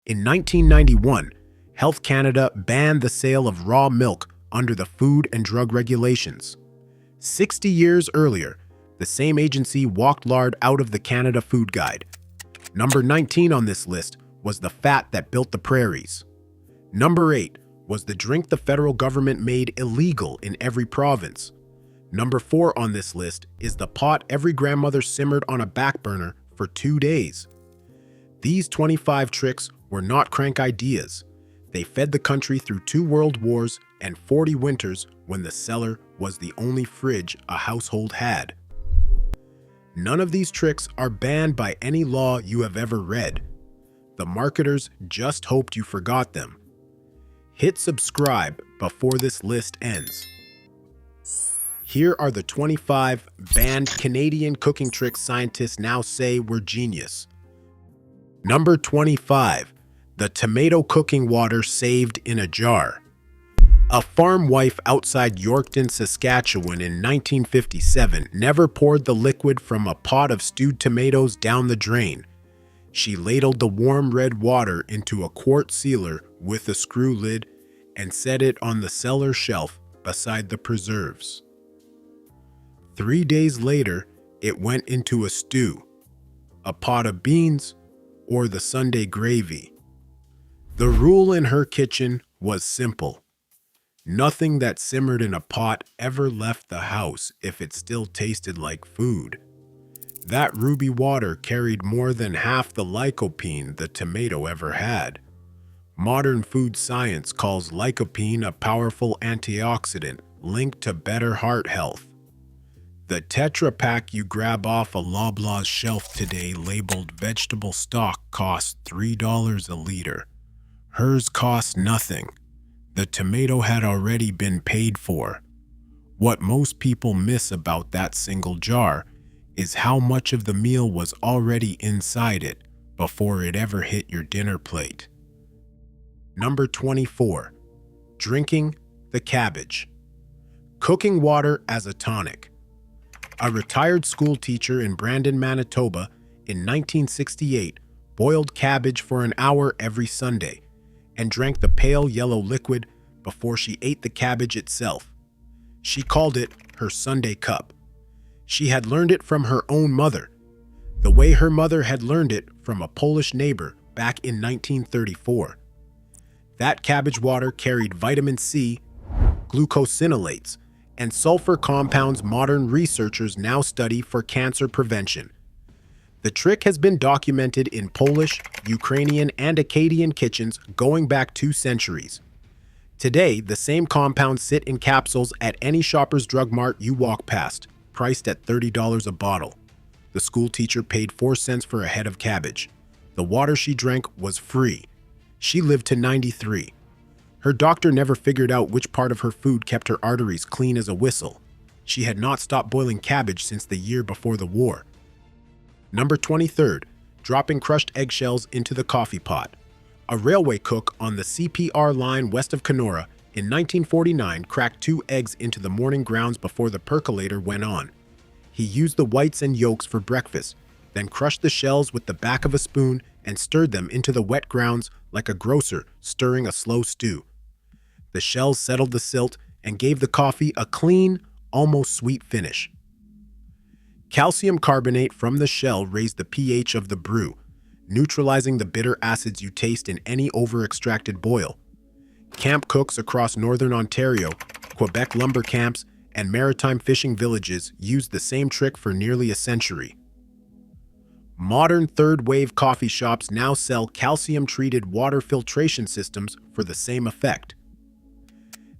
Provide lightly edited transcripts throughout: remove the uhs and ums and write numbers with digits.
In 1991, Health Canada banned the sale of raw milk under the Food and Drug Regulations. 60 years earlier, the same agency walked lard out of the Canada Food Guide. Number 19 on this list was the fat that built the prairies. Number 8 was the drink the federal government made illegal in every province. Number 4 on this list is the pot every grandmother simmered on a back burner for 2 days. These 25 tricks were not crank ideas. They fed the country through 2 world wars and 40 winters when the cellar was the only fridge a household had. None of these tricks are banned by any law you have ever read. The marketers just hoped you forgot them. Hit subscribe before this list ends. Here are the 25 banned Canadian cooking tricks scientists now say were genius. Number 25. The tomato cooking water saved in a jar. A farm wife outside Yorkton, Saskatchewan in 1957 never poured the liquid from a pot of stewed tomatoes down the drain. She ladled the warm red water into a quart sealer with a screw lid and set it on the cellar shelf beside the preserves. 3 days later, it went into a stew, a pot of beans, or the Sunday gravy. The rule in her kitchen was simple. Nothing that simmered in a pot ever left the house if it still tasted like food. That ruby water carried more than half the lycopene the tomato ever had. Modern food science calls lycopene a powerful antioxidant linked to better heart health. The Tetra Pak you grab off a Loblaws shelf today labeled vegetable stock costs $3 a liter. Hers cost nothing. The tomato had already been paid for. What most people miss about that single jar is how much of the meal was already inside it before it ever hit your dinner plate. Number 24. Drinking the cabbage. Cooking water as a tonic. A retired school teacher in Brandon, Manitoba, in 1968 boiled cabbage for an hour every Sunday and drank the pale yellow liquid before she ate the cabbage itself. She called it her Sunday cup. She had learned it from her own mother, the way her mother had learned it from a Polish neighbor back in 1934. That cabbage water carried vitamin C, glucosinolates, and sulfur compounds modern researchers now study for cancer prevention. The trick has been documented in Polish, Ukrainian, and Akkadian kitchens going back 2 centuries. Today, the same compounds sit in capsules at any Shoppers Drug Mart you walk past, priced at $30 a bottle. The school teacher paid 4 cents for a head of cabbage. The water she drank was free. She lived to 93. Her doctor never figured out which part of her food kept her arteries clean as a whistle. She had not stopped boiling cabbage since the year before the war. Number 23. Dropping crushed eggshells into the coffee pot. A railway cook on the CPR line west of Kenora in 1949 cracked 2 eggs into the morning grounds before the percolator went on. He used the whites and yolks for breakfast, then crushed the shells with the back of a spoon and stirred them into the wet grounds like a grocer stirring a slow stew. The shells settled the silt and gave the coffee a clean, almost sweet finish. Calcium carbonate from the shell raised the pH of the brew, neutralizing the bitter acids you taste in any over-extracted boil. Camp cooks across northern Ontario, Quebec lumber camps, and maritime fishing villages used the same trick for nearly a century. Modern third-wave coffee shops now sell calcium-treated water filtration systems for the same effect.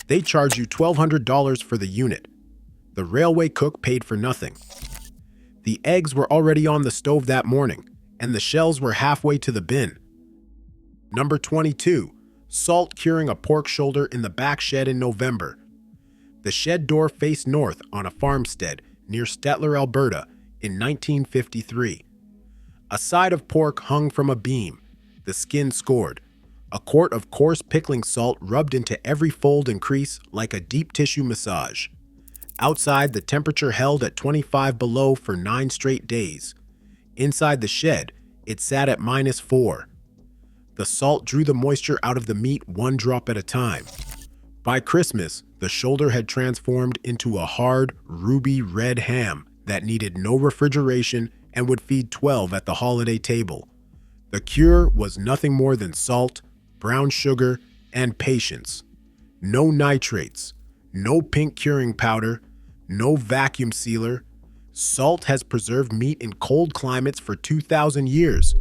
They charge you $1,200 for the unit. The railway cook paid for nothing. The eggs were already on the stove that morning, and the shells were halfway to the bin. Number 22. Salt curing a pork shoulder in the back shed in November. The shed door faced north on a farmstead near Stettler, Alberta, in 1953. A side of pork hung from a beam, the skin scored. A quart of coarse pickling salt rubbed into every fold and crease like a deep tissue massage. Outside, the temperature held at 25 below for 9 straight days. Inside the shed, it sat at -4. The salt drew the moisture out of the meat one drop at a time. By Christmas, the shoulder had transformed into a hard, ruby red ham that needed no refrigeration and would feed 12 at the holiday table. The cure was nothing more than salt, brown sugar, and patience. No nitrates, no pink curing powder, no vacuum sealer. Salt has preserved meat in cold climates for 2,000 years.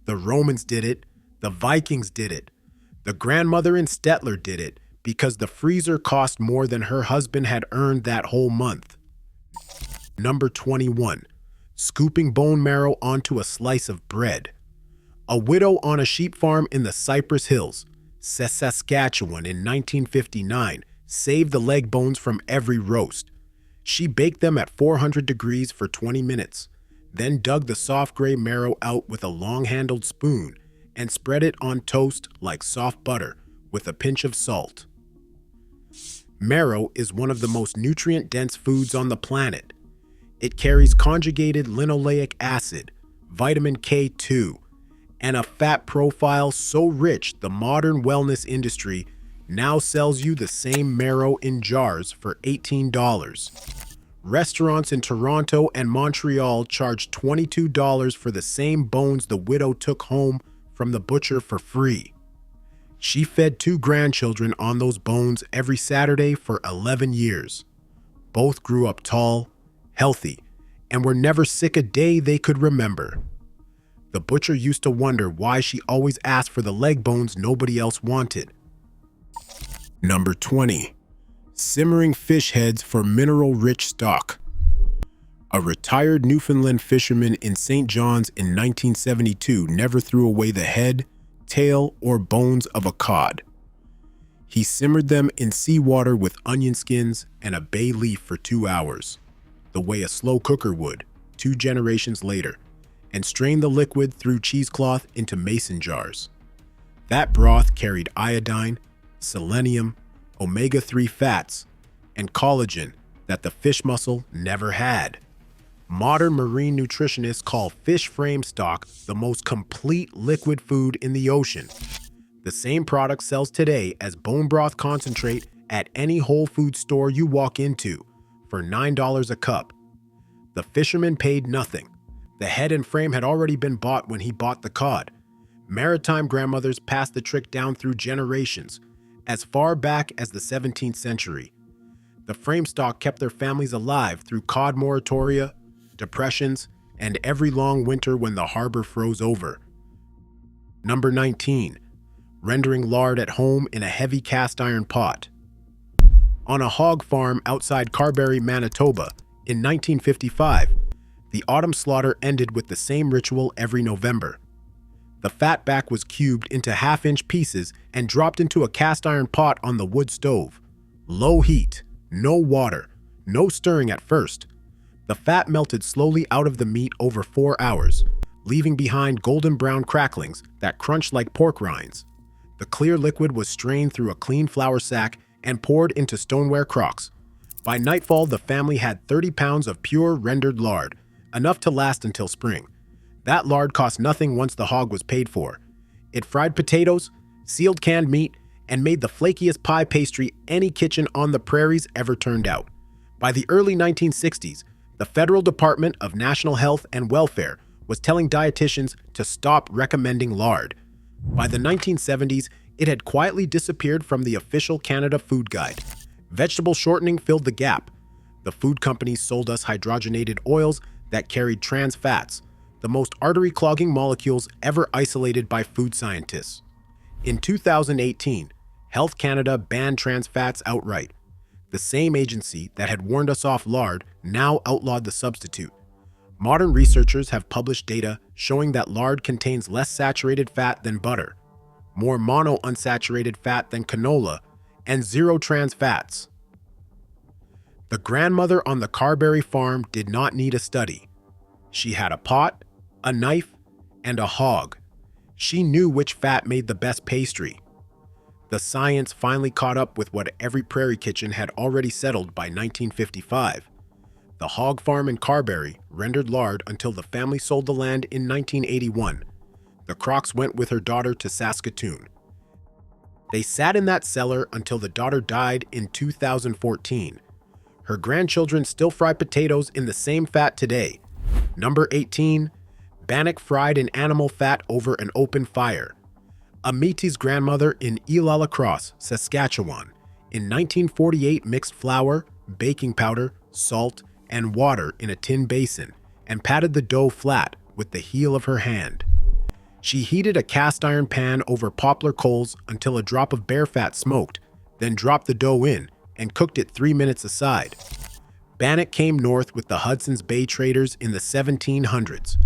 The Romans did it, the Vikings did it. The grandmother in Stettler did it because the freezer cost more than her husband had earned that whole month. Number 21. Scooping bone marrow onto a slice of bread. A widow on a sheep farm in the Cypress Hills, Saskatchewan in 1959 saved the leg bones from every roast. She baked them at 400 degrees for 20 minutes, then dug the soft gray marrow out with a long-handled spoon and spread it on toast like soft butter with a pinch of salt. Marrow is one of the most nutrient-dense foods on the planet. It carries conjugated linoleic acid, vitamin K2, and a fat profile so rich the modern wellness industry now sells you the same marrow in jars for $18. Restaurants in Toronto and Montreal charge $22 for the same bones the widow took home from the butcher for free. She fed 2 grandchildren on those bones every Saturday for 11 years. Both grew up tall, healthy, and were never sick a day they could remember. The butcher used to wonder why she always asked for the leg bones nobody else wanted. Number 20. Simmering fish heads for mineral-rich stock. A retired Newfoundland fisherman in St. John's in 1972 never threw away the head, tail, or bones of a cod. He simmered them in seawater with onion skins and a bay leaf for 2 hours, the way a slow cooker would, 2 generations later, and strained the liquid through cheesecloth into mason jars. That broth carried iodine, selenium, omega-3 fats, and collagen that the fish muscle never had. Modern marine nutritionists call fish frame stock the most complete liquid food in the ocean. The same product sells today as bone broth concentrate at any Whole Foods store you walk into for $9 a cup. The fisherman paid nothing. The head and frame had already been bought when he bought the cod. Maritime grandmothers passed the trick down through generations, as far back as the 17th century. The frame stock kept their families alive through cod moratoria, depressions, and every long winter when the harbor froze over. Number 19. Rendering lard at home in a heavy cast iron pot. On a hog farm outside Carberry, Manitoba, in 1955, the autumn slaughter ended with the same ritual every November. The fat back was cubed into half-inch pieces and dropped into a cast iron pot on the wood stove. Low heat, no water, no stirring at first. The fat melted slowly out of the meat over 4 hours, leaving behind golden brown cracklings that crunched like pork rinds. The clear liquid was strained through a clean flour sack and poured into stoneware crocks. By nightfall, the family had 30 pounds of pure rendered lard, enough to last until spring. That lard cost nothing once the hog was paid for. It fried potatoes, sealed canned meat, and made the flakiest pie pastry any kitchen on the prairies ever turned out. By the early 1960s, the Federal Department of National Health and Welfare was telling dietitians to stop recommending lard. By the 1970s, it had quietly disappeared from the official Canada Food Guide. Vegetable shortening filled the gap. The food companies sold us hydrogenated oils that carried trans fats, the most artery-clogging molecules ever isolated by food scientists. In 2018, Health Canada banned trans fats outright. The same agency that had warned us off lard now outlawed the substitute. Modern researchers have published data showing that lard contains less saturated fat than butter, more monounsaturated fat than canola, and 0 trans fats. The grandmother on the Carberry farm did not need a study. She had a pot, a knife, and a hog. She knew which fat made the best pastry. The science finally caught up with what every prairie kitchen had already settled by 1955. The hog farm in Carberry rendered lard until the family sold the land in 1981. The Crocs went with her daughter to Saskatoon. They sat in that cellar until the daughter died in 2014. Her grandchildren still fry potatoes in the same fat today. Number 18. Bannock fried in animal fat over an open fire. Amiti's grandmother in Île-à-la-Crosse, Saskatchewan, in 1948 mixed flour, baking powder, salt, and water in a tin basin and patted the dough flat with the heel of her hand. She heated a cast iron pan over poplar coals until a drop of bear fat smoked, then dropped the dough in and cooked it 3 minutes aside. Bannock came north with the Hudson's Bay traders in the 1700s.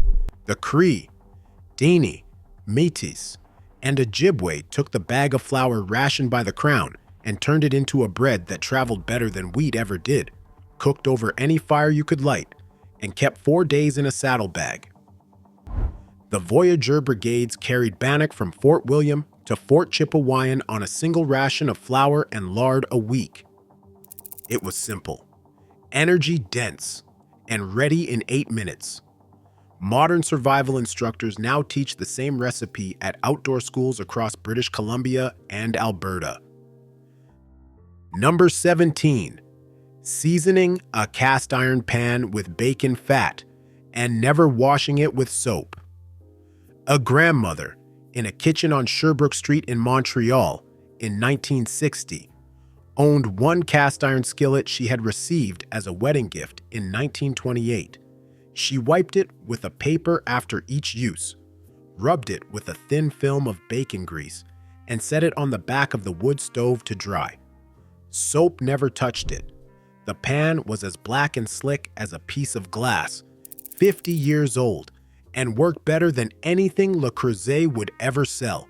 The Cree, Dene, Métis, and Ojibwe took the bag of flour rationed by the crown and turned it into a bread that traveled better than wheat ever did, cooked over any fire you could light, and kept 4 days in a saddlebag. The Voyageur Brigades carried Bannock from Fort William to Fort Chipewyan on a single ration of flour and lard a week. It was simple, energy-dense, and ready in 8 minutes. Modern survival instructors now teach the same recipe at outdoor schools across British Columbia and Alberta. Number 17. Seasoning a cast iron pan with bacon fat and never washing it with soap. A grandmother in a kitchen on Sherbrooke Street in Montreal in 1960 owned one cast iron skillet she had received as a wedding gift in 1928. She wiped it with a paper after each use, rubbed it with a thin film of bacon grease, and set it on the back of the wood stove to dry. Soap never touched it. The pan was as black and slick as a piece of glass, 50 years old, and worked better than anything Le Creuset would ever sell.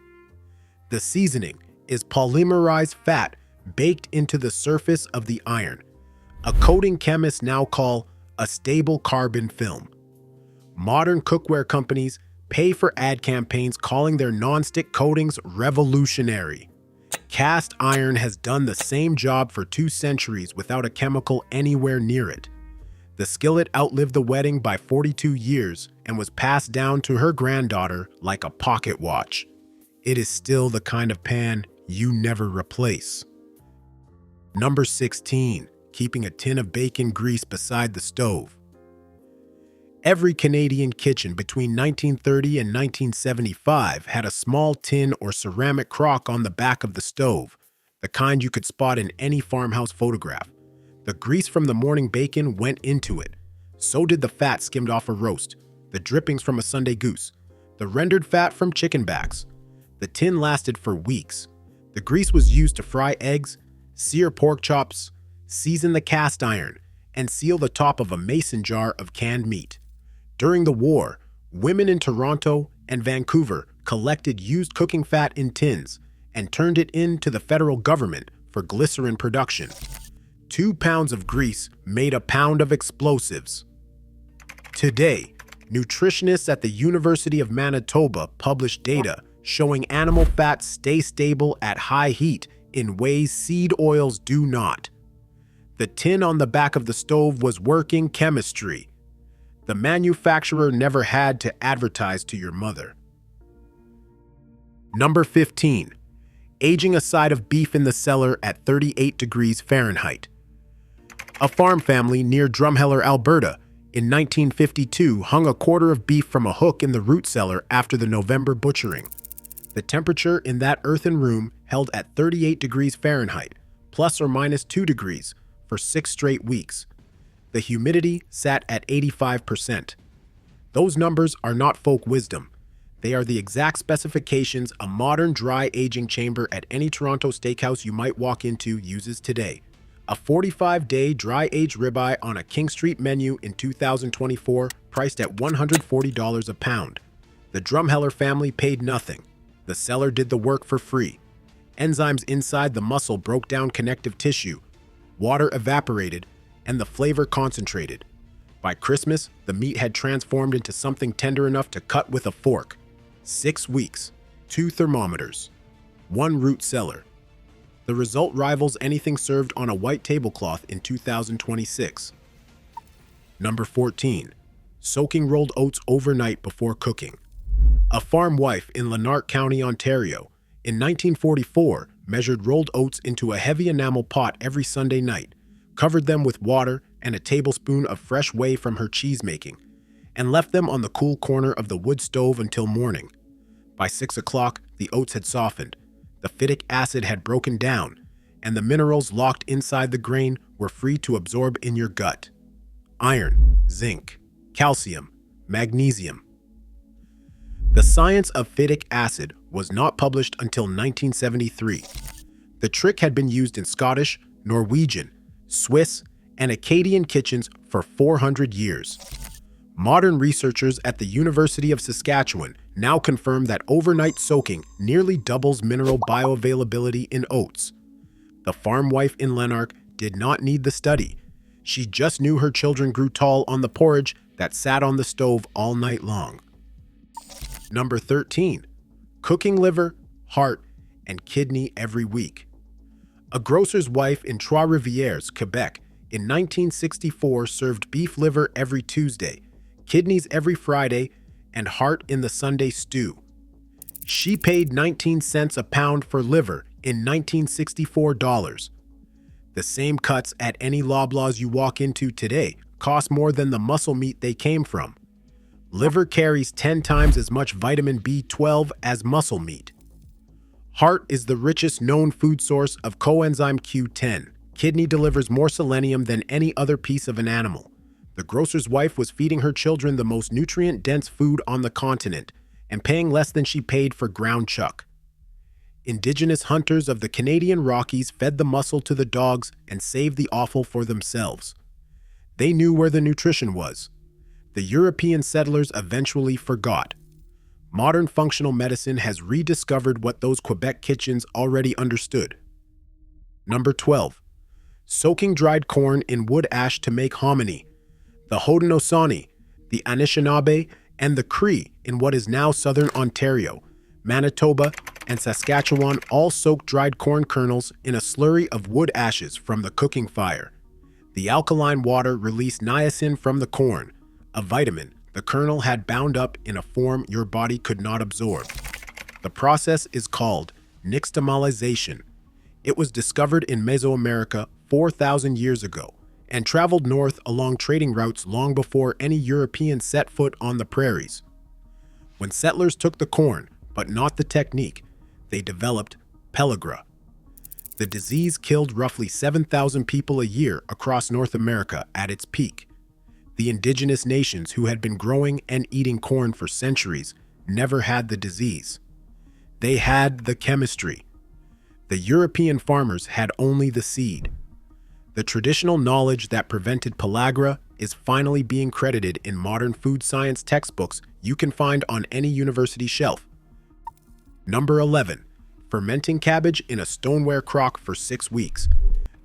The seasoning is polymerized fat baked into the surface of the iron, a coating chemists now call a stable carbon film. Modern cookware companies pay for ad campaigns calling their nonstick coatings revolutionary. Cast iron has done the same job for 2 centuries without a chemical anywhere near it. The skillet outlived the wedding by 42 years and was passed down to her granddaughter like a pocket watch. It is still the kind of pan you never replace. Number 16. Keeping a tin of bacon grease beside the stove. Every Canadian kitchen between 1930 and 1975 had a small tin or ceramic crock on the back of the stove, the kind you could spot in any farmhouse photograph. The grease from the morning bacon went into it. So did the fat skimmed off a roast, the drippings from a Sunday goose, the rendered fat from chicken backs. The tin lasted for weeks. The grease was used to fry eggs, sear pork chops, season the cast iron, and seal the top of a mason jar of canned meat. During the war, women in Toronto and Vancouver collected used cooking fat in tins and turned it in to the federal government for glycerin production. 2 pounds of grease made a pound of explosives. Today, nutritionists at the University of Manitoba published data showing animal fats stay stable at high heat in ways seed oils do not. The tin on the back of the stove was working chemistry. The manufacturer never had to advertise to your mother. Number 15. Aging a side of beef in the cellar at 38 degrees Fahrenheit. A farm family near Drumheller, Alberta, in 1952 hung a quarter of beef from a hook in the root cellar after the November butchering. The temperature in that earthen room held at 38 degrees Fahrenheit, plus or minus 2 degrees, for 6 straight weeks. The humidity sat at 85%. Those numbers are not folk wisdom. They are the exact specifications a modern dry aging chamber at any Toronto steakhouse you might walk into uses today. A 45-day dry-aged ribeye on a King Street menu in 2024, priced at $140 a pound. The Drumheller family paid nothing. The seller did the work for free. Enzymes inside the muscle broke down connective tissue. Water evaporated, and the flavor concentrated. By Christmas, the meat had transformed into something tender enough to cut with a fork. 6 weeks, 2 thermometers, 1 root cellar. The result rivals anything served on a white tablecloth in 2026. Number 14. Soaking rolled oats overnight before cooking. A farm wife in Lanark County, Ontario, in 1944, measured rolled oats into a heavy enamel pot every Sunday night, covered them with water and a tablespoon of fresh whey from her cheese making, and left them on the cool corner of the wood stove until morning. By 6 o'clock, the oats had softened, the phytic acid had broken down, and the minerals locked inside the grain were free to absorb in your gut. Iron, zinc, calcium, magnesium. The science of phytic acid was not published until 1973. The trick had been used in Scottish, Norwegian, Swiss, and Acadian kitchens for 400 years. Modern researchers at the University of Saskatchewan now confirm that overnight soaking nearly doubles mineral bioavailability in oats. The farm wife in Lanark did not need the study. She just knew her children grew tall on the porridge that sat on the stove all night long. Number 13. Cooking liver, heart, and kidney every week. A grocer's wife in Trois-Rivières, Quebec, in 1964 served beef liver every Tuesday, kidneys every Friday, and heart in the Sunday stew. She paid 19 cents a pound for liver in 1964 dollars. The same cuts at any Loblaws you walk into today cost more than the muscle meat they came from. Liver carries 10 times as much vitamin B12 as muscle meat. Heart is the richest known food source of coenzyme Q10. Kidney delivers more selenium than any other piece of an animal. The grocer's wife was feeding her children the most nutrient-dense food on the continent and paying less than she paid for ground chuck. Indigenous hunters of the Canadian Rockies fed the muscle to the dogs and saved the offal for themselves. They knew where the nutrition was. The European settlers eventually forgot. Modern functional medicine has rediscovered what those Quebec kitchens already understood. Number 12. Soaking dried corn in wood ash to make hominy. The Haudenosaunee, the Anishinaabe, and the Cree in what is now southern Ontario, Manitoba, and Saskatchewan all soaked dried corn kernels in a slurry of wood ashes from the cooking fire. The alkaline water released niacin from the corn, a vitamin the kernel had bound up in a form your body could not absorb. The process is called nixtamalization. It was discovered in Mesoamerica 4,000 years ago and traveled north along trading routes long before any European set foot on the prairies. When settlers took the corn, but not the technique, they developed pellagra. The disease killed roughly 7,000 people a year across North America at its peak. The indigenous nations who had been growing and eating corn for centuries never had the disease. They had the chemistry. The European farmers had only the seed. The traditional knowledge that prevented pellagra is finally being credited in modern food science textbooks you can find on any university shelf. Number 11. Fermenting cabbage in a stoneware crock for 6 weeks.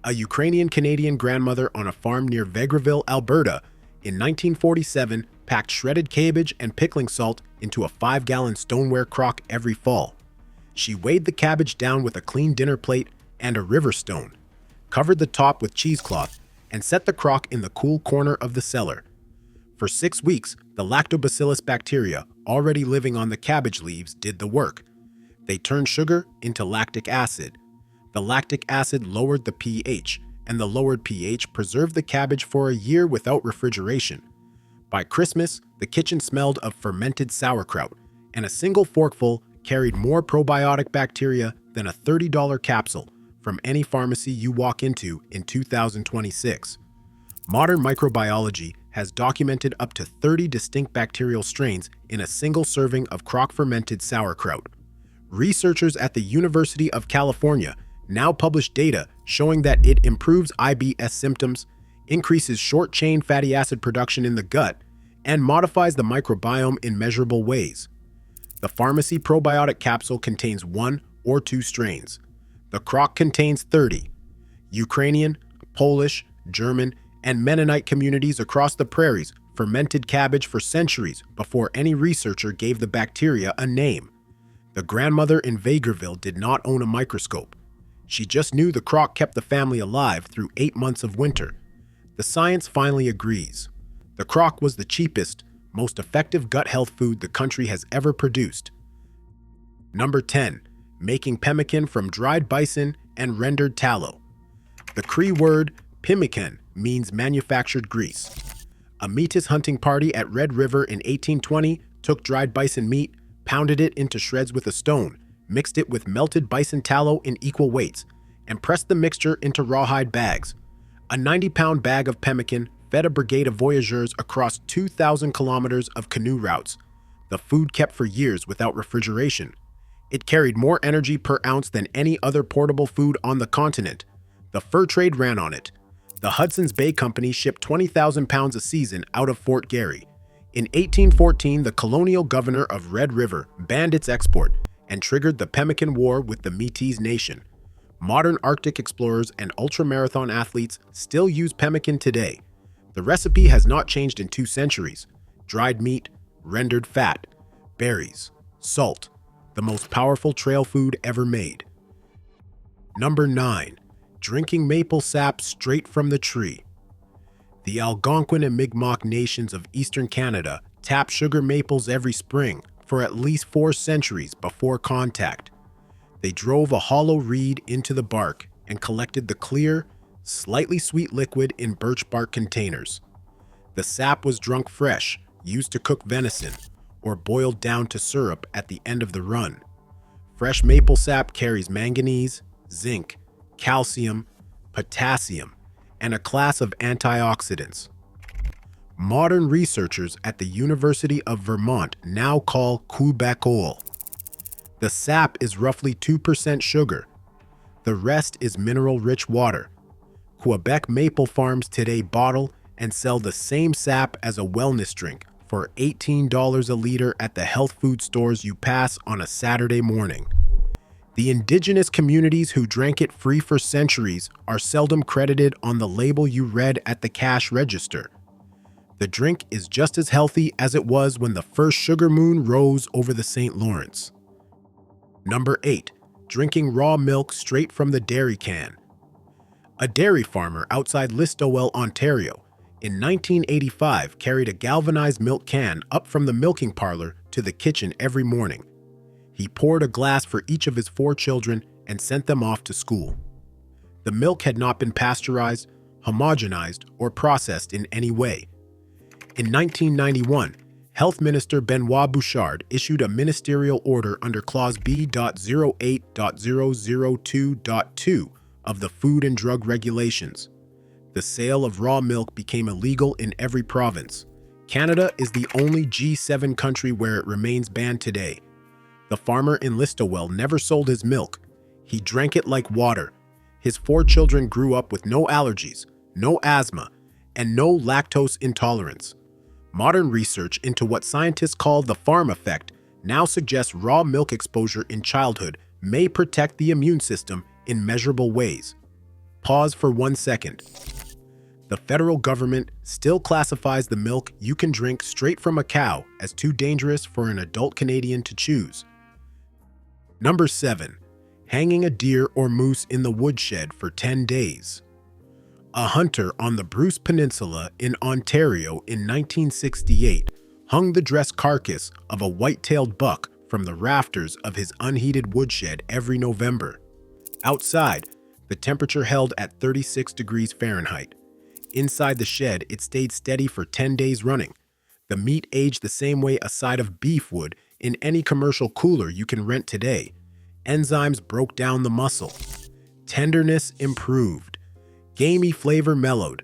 A Ukrainian-Canadian grandmother on a farm near Vegreville, Alberta, in 1947 packed shredded cabbage and pickling salt into a 5-gallon stoneware crock every fall. She weighed the cabbage down with a clean dinner plate and a river stone, covered the top with cheesecloth, and set the crock in the cool corner of the cellar. For 6 weeks, the lactobacillus bacteria already living on the cabbage leaves did the work. They turned sugar into lactic acid. The lactic acid lowered the pH, and the lowered pH preserved the cabbage for a year without refrigeration. By Christmas, the kitchen smelled of fermented sauerkraut, and a single forkful carried more probiotic bacteria than a $30 capsule from any pharmacy you walk into in 2026. Modern microbiology has documented up to 30 distinct bacterial strains in a single serving of crock-fermented sauerkraut. Researchers at the University of California now publish data showing that it improves IBS symptoms, increases short-chain fatty acid production in the gut, and modifies the microbiome in measurable ways. The pharmacy probiotic capsule contains 1 or 2 strains. The crock contains 30. Ukrainian, Polish, German, and Mennonite communities across the prairies fermented cabbage for centuries before any researcher gave the bacteria a name. The grandmother in Vegreville did not own a microscope. She just knew the crock kept the family alive through 8 months of winter. The science finally agrees. The crock was the cheapest, most effective gut health food the country has ever produced. Number 10. Making pemmican from dried bison and rendered tallow. The Cree word Pemmican means manufactured grease. A Metis hunting party at Red River in 1820 took dried bison meat, pounded it into shreds with a stone, mixed it with melted bison tallow in equal weights, and pressed the mixture into rawhide bags. A 90-pound bag of pemmican fed a brigade of voyageurs across 2,000 kilometers of canoe routes. The food kept for years without refrigeration. It carried more energy per ounce than any other portable food on the continent. The fur trade ran on it. The Hudson's Bay Company shipped 20,000 pounds a season out of Fort Garry. In 1814, the colonial governor of Red River banned its export and triggered the Pemmican War with the Metis Nation. Modern Arctic explorers and ultramarathon athletes still use pemmican today. The recipe has not changed in 2 centuries. Dried meat, rendered fat, berries, salt, the most powerful trail food ever made. Number 9. Drinking maple sap straight from the tree. The Algonquin and Mi'kmaq nations of eastern Canada tap sugar maples every spring for at least 4 centuries before contact. They drove a hollow reed into the bark and collected the clear, slightly sweet liquid in birch bark containers. The sap was drunk fresh, used to cook venison, or boiled down to syrup at the end of the run. Fresh maple sap carries manganese, zinc, calcium, potassium, and a class of antioxidants. Modern researchers at the University of Vermont now call Québécois. The sap is roughly 2% sugar. The rest is mineral-rich water. Quebec maple farms today bottle and sell the same sap as a wellness drink for $18 a liter at the health food stores you pass on a Saturday morning. The indigenous communities who drank it free for centuries are seldom credited on the label you read at the cash register. The drink is just as healthy as it was when the first sugar moon rose over the St. Lawrence. Number 8. Drinking raw milk straight from the dairy can. A dairy farmer outside Listowel, Ontario, in 1985 carried a galvanized milk can up from the milking parlor to the kitchen every morning. He poured a glass for each of his 4 children and sent them off to school. The milk had not been pasteurized, homogenized, or processed in any way. In 1991, Health Minister Benoit Bouchard issued a ministerial order under Clause B.08.002.2 of the Food and Drug Regulations. The sale of raw milk became illegal in every province. Canada is the only G7 country where it remains banned today. The farmer in Listowel never sold his milk. He drank it like water. His 4 children grew up with no allergies, no asthma, and no lactose intolerance. Modern research into what scientists call the farm effect now suggests raw milk exposure in childhood may protect the immune system in measurable ways. Pause for 1 second. The federal government still classifies the milk you can drink straight from a cow as too dangerous for an adult Canadian to choose. Number 7. Hanging a deer or moose in the woodshed for 10 days. A hunter on the Bruce Peninsula in Ontario in 1968 hung the dressed carcass of a white-tailed buck from the rafters of his unheated woodshed every November. Outside, the temperature held at 36 degrees Fahrenheit. Inside the shed, it stayed steady for 10 days running. The meat aged the same way a side of beef would in any commercial cooler you can rent today. Enzymes broke down the muscle. Tenderness improved. Gamey flavor mellowed.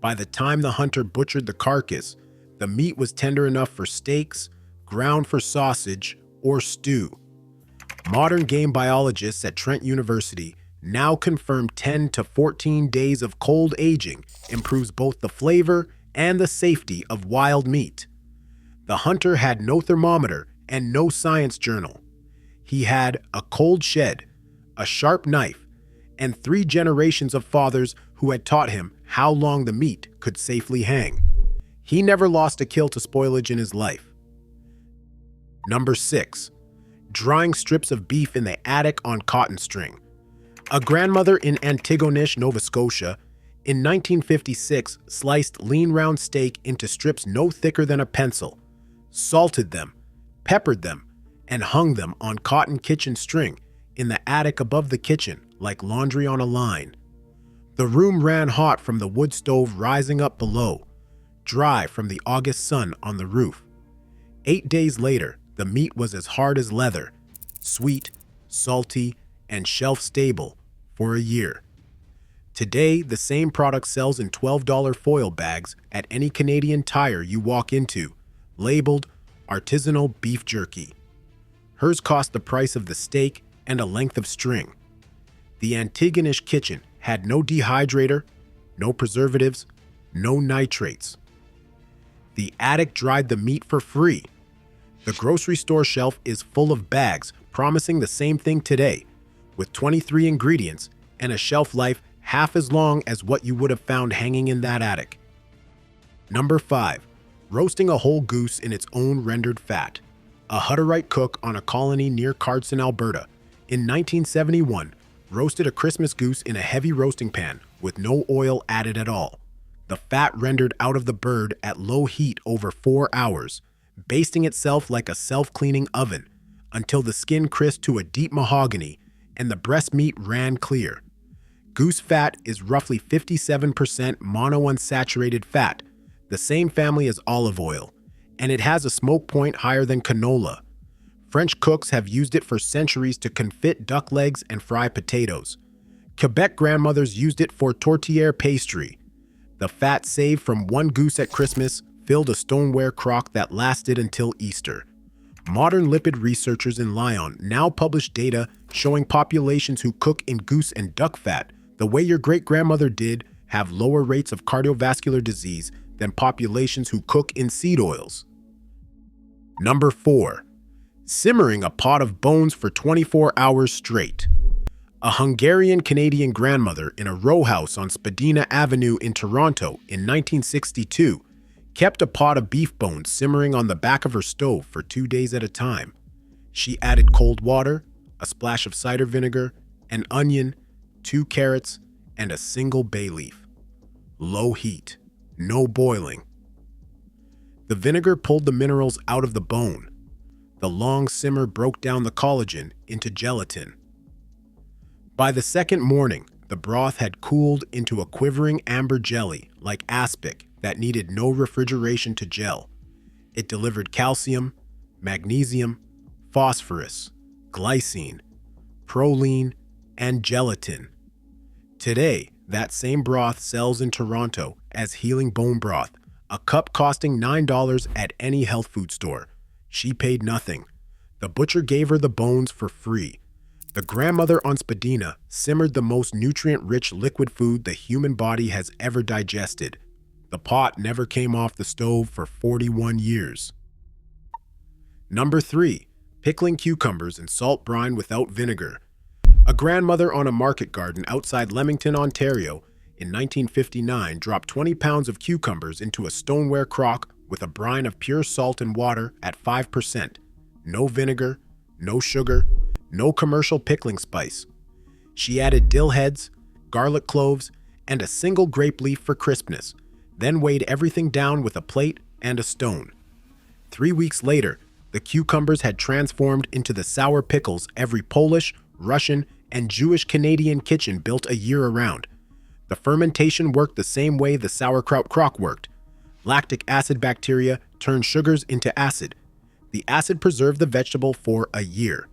By the time the hunter butchered the carcass, the meat was tender enough for steaks, ground for sausage, or stew. Modern game biologists at Trent University now confirm 10 to 14 days of cold aging improves both the flavor and the safety of wild meat. The hunter had no thermometer and no science journal. He had a cold shed, a sharp knife, and 3 generations of fathers who had taught him how long the meat could safely hang. He never lost a kill to spoilage in his life. Number 6. Drying strips of beef in the attic on cotton string. A grandmother in Antigonish, Nova Scotia, in 1956 sliced lean round steak into strips no thicker than a pencil. salted them, peppered them, and hung them on cotton kitchen string in the attic above the kitchen like laundry on a line. The room ran hot from the wood stove rising up below, dry from the August sun on the roof. 8 days later, the meat was as hard as leather, sweet, salty, and shelf-stable for a year. Today, the same product sells in $12 foil bags at any Canadian Tire you walk into, labeled artisanal beef jerky. Hers cost the price of the steak and a length of string. The Antigonish kitchen had no dehydrator, no preservatives, no nitrates. The attic dried the meat for free. The grocery store shelf is full of bags promising the same thing today, with 23 ingredients and a shelf life half as long as what you would have found hanging in that attic. Number 5. Roasting a whole goose in its own rendered fat. A Hutterite cook on a colony near Cardston, Alberta, in 1971, roasted a Christmas goose in a heavy roasting pan with no oil added at all. The fat rendered out of the bird at low heat over 4 hours, basting itself like a self-cleaning oven until the skin crisped to a deep mahogany and the breast meat ran clear. Goose fat is roughly 57% monounsaturated fat, the same family as olive oil, and it has a smoke point higher than canola. French cooks have used it for centuries to confit duck legs and fry potatoes. Quebec grandmothers used it for tourtière pastry. The fat saved from one goose at Christmas filled a stoneware crock that lasted until Easter. Modern lipid researchers in Lyon now publish data showing populations who cook in goose and duck fat the way your great-grandmother did have lower rates of cardiovascular disease than populations who cook in seed oils. Number 4. Simmering a pot of bones for 24 hours straight. A Hungarian-Canadian grandmother in a row house on Spadina Avenue in Toronto in 1962 kept a pot of beef bones simmering on the back of her stove for 2 days at a time. She added cold water, a splash of cider vinegar, an onion, 2 carrots, and a single bay leaf. Low heat, no boiling. The vinegar pulled the minerals out of the bone. The long simmer broke down the collagen into gelatin. By the second morning, the broth had cooled into a quivering amber jelly like aspic that needed no refrigeration to gel. It delivered calcium, magnesium, phosphorus, glycine, proline, and gelatin. Today, that same broth sells in Toronto as healing bone broth, a cup costing $9 at any health food store. She paid nothing. The butcher gave her the bones for free. The grandmother on Spadina simmered the most nutrient-rich liquid food the human body has ever digested. The pot never came off the stove for 41 years. Number 3. Pickling cucumbers in salt brine without vinegar. A grandmother on a market garden outside Leamington, Ontario, in 1959 dropped 20 pounds of cucumbers into a stoneware crock with a brine of pure salt and water at 5%. No vinegar, no sugar, no commercial pickling spice. She added dill heads, garlic cloves, and a single grape leaf for crispness, then weighed everything down with a plate and a stone. 3 weeks later, the cucumbers had transformed into the sour pickles every Polish, Russian, and Jewish Canadian kitchen built a year around. The fermentation worked the same way the sauerkraut crock worked. Lactic acid bacteria turned sugars into acid. The acid preserved the vegetable for a year.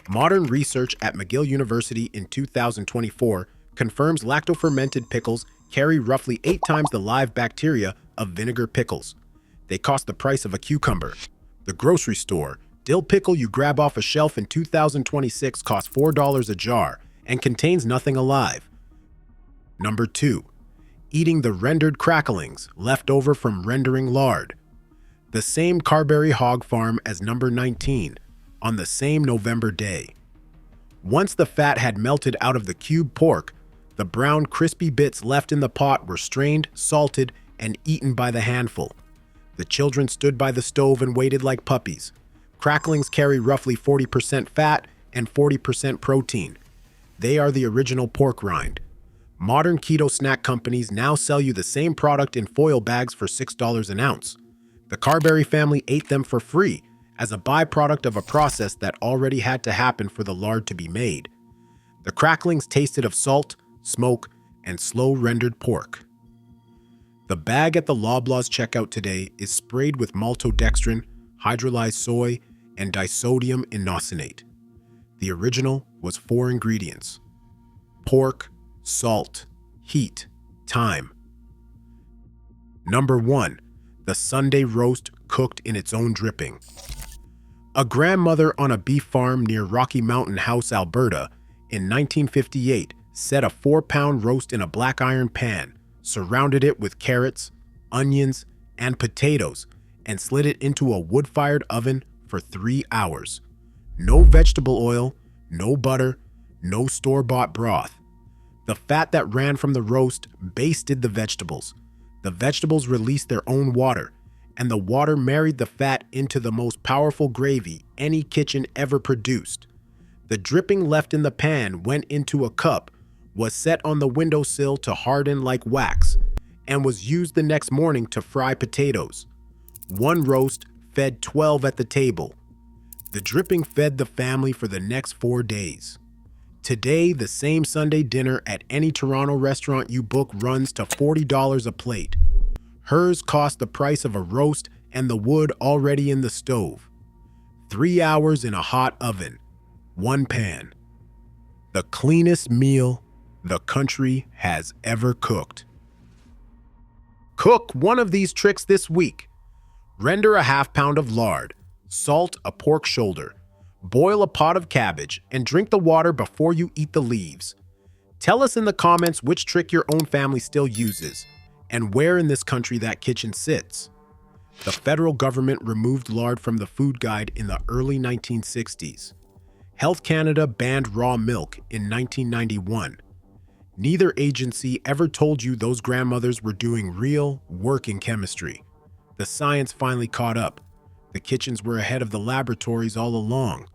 Modern research at McGill University in 2024 confirms lacto-fermented pickles carry roughly 8 times the live bacteria of vinegar pickles. They cost the price of a cucumber. The grocery store dill pickle you grab off a shelf in 2026 costs $4 a jar and contains nothing alive. Number 2. Eating the rendered cracklings left over from rendering lard. The same Carberry hog farm as number 19, on the same November day. Once the fat had melted out of the cube pork, the brown crispy bits left in the pot were strained, salted, and eaten by the handful. The children stood by the stove and waited like puppies. Cracklings carry roughly 40% fat and 40% protein. They are the original pork rind. Modern keto snack companies now sell you the same product in foil bags for $6 an ounce. The Carberry family ate them for free as a byproduct of a process that already had to happen for the lard to be made. The cracklings tasted of salt, smoke, and slow-rendered pork. The bag at the Loblaws checkout today is sprayed with maltodextrin, hydrolyzed soy, and disodium inosinate. The original was 4 ingredients: pork, salt, heat, thyme. Number 1. The Sunday roast cooked in its own dripping. A grandmother on a beef farm near Rocky Mountain House, Alberta, in 1958 set a 4-pound roast in a black iron pan, surrounded it with carrots, onions, and potatoes, and slid it into a wood-fired oven for 3 hours. No vegetable oil, no butter, no store-bought broth. The fat that ran from the roast basted the vegetables. The vegetables released their own water, and the water married the fat into the most powerful gravy any kitchen ever produced. The dripping left in the pan went into a cup, was set on the windowsill to harden like wax, and was used the next morning to fry potatoes. One roast fed 12 at the table. The dripping fed the family for the next 4 days. Today, the same Sunday dinner at any Toronto restaurant you book runs to $40 a plate. Hers cost the price of a roast and the wood already in the stove. 3 hours in a hot oven. 1 pan. The cleanest meal the country has ever cooked. Cook one of these tricks this week. Render a ½ pound of lard, salt a pork shoulder, boil a pot of cabbage, and drink the water before you eat the leaves. Tell us in the comments which trick your own family still uses, and where in this country that kitchen sits. The federal government removed lard from the food guide in the early 1960s. Health Canada banned raw milk in 1991. Neither agency ever told you those grandmothers were doing real, working chemistry. The science finally caught up. The kitchens were ahead of the laboratories all along.